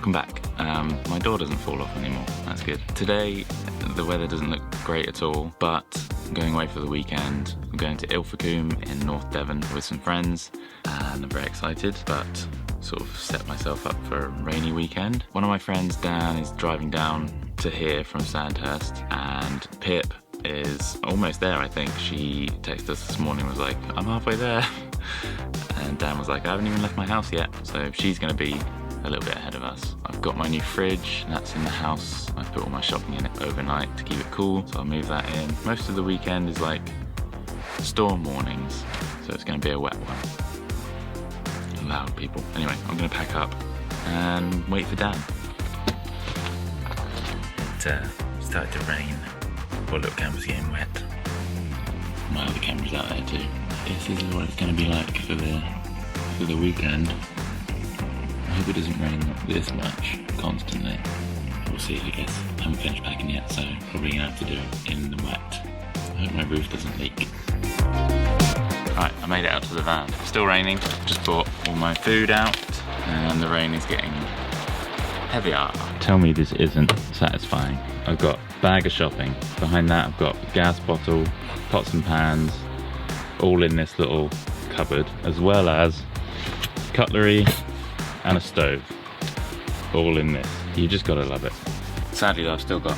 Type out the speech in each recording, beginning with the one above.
welcome back. My door doesn't fall off anymore, that's good. Today, the weather doesn't look great at all, but I'm going away for the weekend. I'm going to Ilfracombe in North Devon with some friends, and I'm very excited, but sort of set myself up for a rainy weekend. One of my friends, Dan, is driving down to here from Sandhurst, and Pip is almost there, I think. She texted us this morning, was like, I'm halfway there. And Dan was like, I haven't even left my house yet. So she's gonna be a little bit ahead of us. I've got my new fridge, that's in the house. I put all my shopping in it overnight to keep it cool, so I'll move that in. Most of the weekend is like storm warnings, so it's gonna be a wet one. Loud people. Anyway, I'm gonna pack up and wait for Dan. It started to rain. Poor little camera's getting wet. My other camera's out there too. I guess this is what it's gonna be like for the weekend. I hope it doesn't rain this much constantly. We'll see, I guess. I haven't finished packing yet, so probably gonna have to do it in the wet. I hope my roof doesn't leak. Right, I made it out to the van. Still raining, just brought all my food out, and the rain is getting heavier. Tell me this isn't satisfying. I've got a bag of shopping. Behind that I've got a gas bottle, pots and pans, all in this little cupboard, as well as cutlery and a stove, all in this. You just gotta love it. Sadly though, I've still got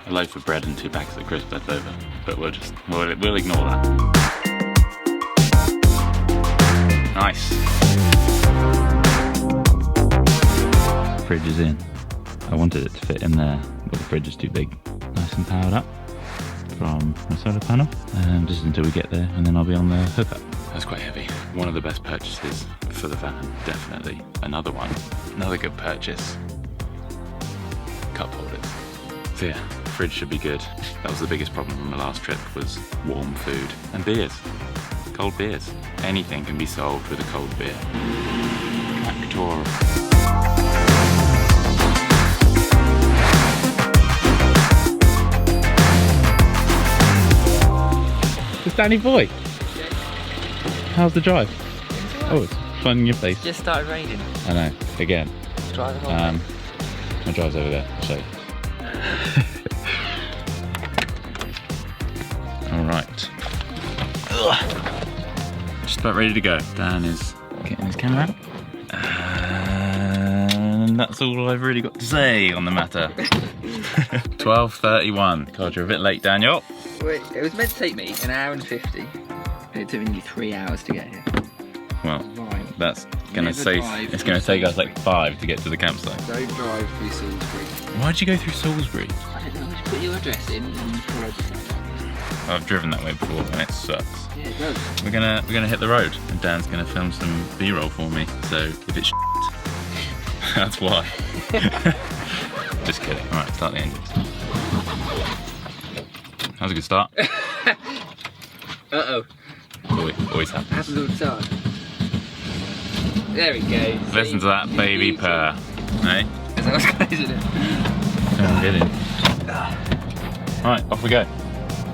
a loaf of bread and 2 packets of crisps left over, but we'll ignore that. Nice. Fridge is in. I wanted it to fit in there, but the fridge is too big. Nice and powered up from my solar panel, just until we get there, and then I'll be on the hookup. That's quite heavy. One of the best purchases for the van, definitely. Another good purchase. Cup holders. So yeah, fridge should be good. That was the biggest problem from the last trip, was warm food. And beers. Cold beers. Anything can be solved with a cold beer. Tractor. It's Danny boy. How's the drive? Oh, it's fun in your face. Just started raining. I know, again. Driving on. My drive's over there, I'll show you. Alright. Just about ready to go. Dan is getting his camera out. And that's all I've really got to say on the matter. 12:31. God, you're a bit late, Daniel. Wait, it was meant to take me an hour and 50. It took me 3 hours to get here. Well, that's gonna it's gonna take us like 5 to get to the campsite. Don't drive through Salisbury. Why'd you go through Salisbury? I don't know, just put your address in and you follow the sign. I've driven that way before and it sucks. Yeah, it does. We're gonna hit the road and Dan's gonna film some B-roll for me. So if it's that's why. Just kidding. Alright, start the engines. That was a good start. Uh-oh. Always happens. Happens all the time. There we go. Listen to that baby purr. Hey? Is that what's going, isn't it? I'm getting. Alright, off we go.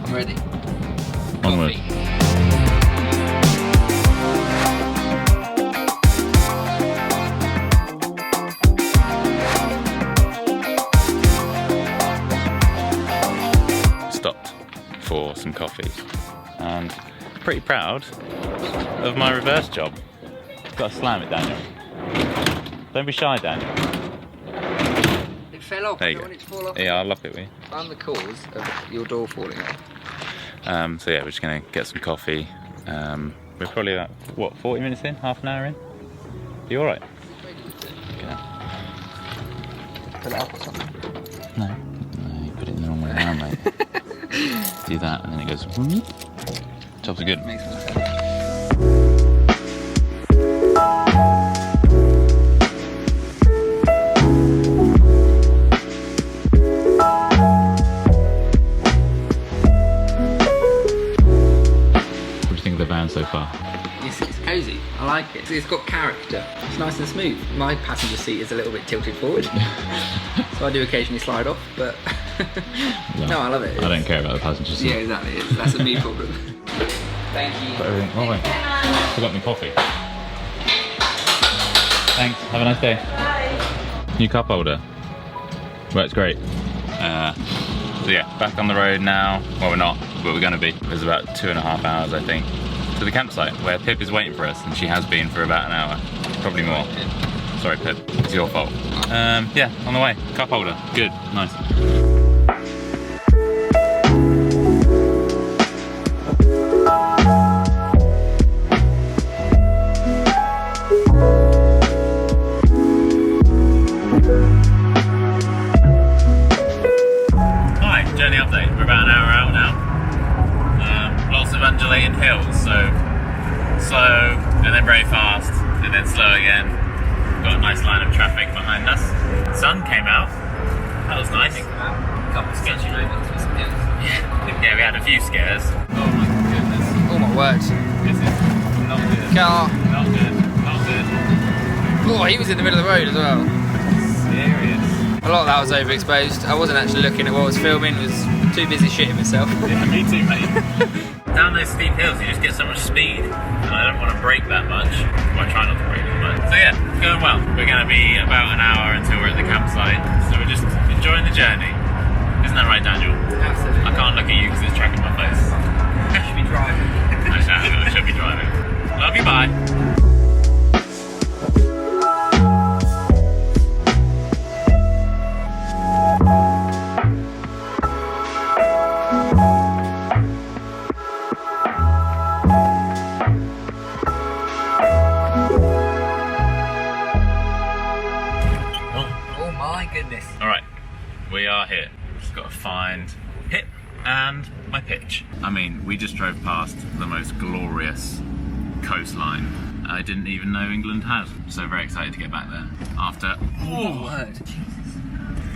I'm ready. Onward. Stopped for some coffee and pretty proud of my reverse job. Got to slam it, Daniel. Don't be shy, Daniel. It fell off. There you I go. want it to fall off. Yeah, I'll lock it with you. I'm the cause of your door falling off. So yeah, we're just gonna get some coffee. We're probably about, what, 40 minutes in? Half an hour in? You alright? Okay. Put it up or something? No, you put it in the wrong way around, mate. Do that and then it goes whoop. Tops are good. Makes more sense. What do you think of the van so far? It's cosy. I like it. It's got character. It's nice and smooth. My passenger seat is a little bit tilted forward, so I do occasionally slide off. But no, I love it. I don't care about the passenger seat. Yeah, exactly. That's a me problem. Thank you. Got everything. Oh, wait. Forgot my coffee. Thanks. Have a nice day. Bye. New cup holder. Works great. So yeah, back on the road now. Well, we're not, but we're gonna be. It's about 2.5 hours, I think, to the campsite where Pip is waiting for us, and she has been for about an hour, probably more. Sorry, Pip, it's your fault. Yeah, on the way. Cup holder, good, nice. Journey update. We're about an hour out now. Lots of undulating hills, so slow and then very fast and then slow again. Got a nice line of traffic behind us. Sun came out. That was nice. A couple of sketchy moments with some hills. Yeah, we had a few scares. Oh my goodness. Oh my word. This is not good. Car. Not good. Not good. Oh, he was in the middle of the road as well. Serious. A lot of that was overexposed. I wasn't actually looking at what I was filming, was too busy shitting myself. Yeah, me too, mate. Down those steep hills, you just get so much speed, and I don't want to brake that much. Well, I try not to brake as much. So yeah, it's going well. We're going to be about an hour until we're at the campsite, so we're just enjoying the journey. Isn't that right, Daniel? Absolutely. I can't look at you because it's tracking my face. I should be driving. I should be driving. Love you, bye. Alright, we are here. Just got to find Pip and my pitch. I mean, we just drove past the most glorious coastline I didn't even know England had. So very excited to get back there after... Oh, word.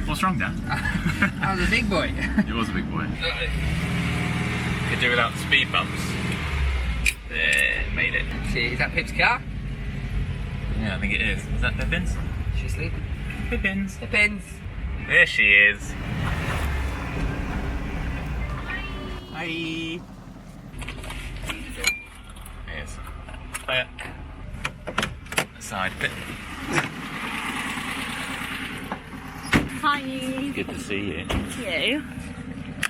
What's wrong, Dan? I was a big boy. It was a big boy. Could do without the speed bumps. There, made it. Is that Pip's car? Yeah, I think it is. Is that Pippin's? She's sleeping. Pippin's. Pippins. There she is. Hi. Here's Claire. Side Pip. Hi. Good to see you. You.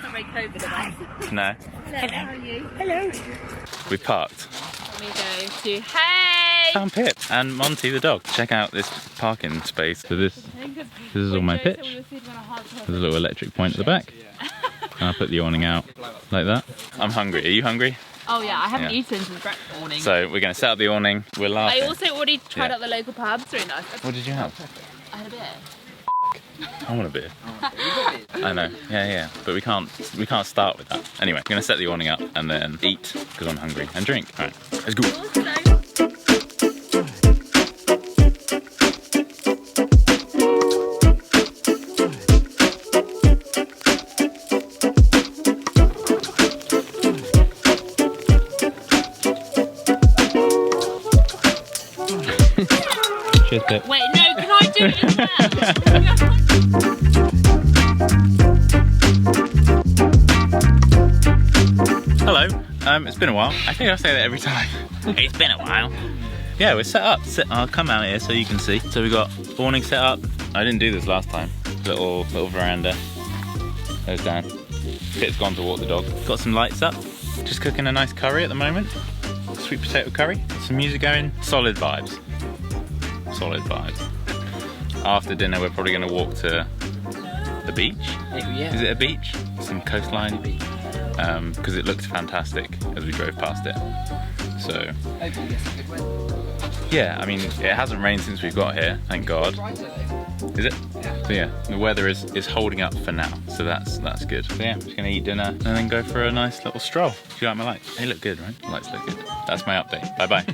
Not very COVID, am I? No. Hello. How are you? Hello. We parked. Let me go to hey. Found Pip and Monty the dog. Check out this parking space. So this is all my pitch. There's a little electric point at the back. And I put the awning out like that. I'm hungry. Are you hungry? Oh yeah, I haven't eaten since breakfast. So we're going to set up the awning. We're laughing. I also already tried out the local pub. It's really nice. What did you have? I had a beer. I want a beer. I know. Yeah. But we can't start with that. Anyway, we're going to set the awning up and then eat because I'm hungry and drink. All right, let's go. Cheers, Pip. Wait, no, can I do it as well? Hello. It's been a while. I think I say that every time. It's been a while. Yeah, we're set up. I'll come out here so you can see. So we got awning set up. I didn't do this last time. Little veranda. There's Dan. Pit's gone to walk the dog. Got some lights up. Just cooking a nice curry at the moment. Sweet potato curry. Some music going. Solid vibes. Solid vibes. After dinner, we're probably going to walk to the beach. Yeah. Is it a beach? Some coastline beach. Because it looked fantastic as we drove past it. So yeah, I mean, it hasn't rained since we've got here, thank God. Is it? Yeah. So yeah, the weather is holding up for now, so that's good. So yeah, I'm just gonna eat dinner and then go for a nice little stroll. Do you like my lights? They look good, right? The lights look good. That's my update. Bye bye.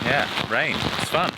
Yeah, rain. It's fun.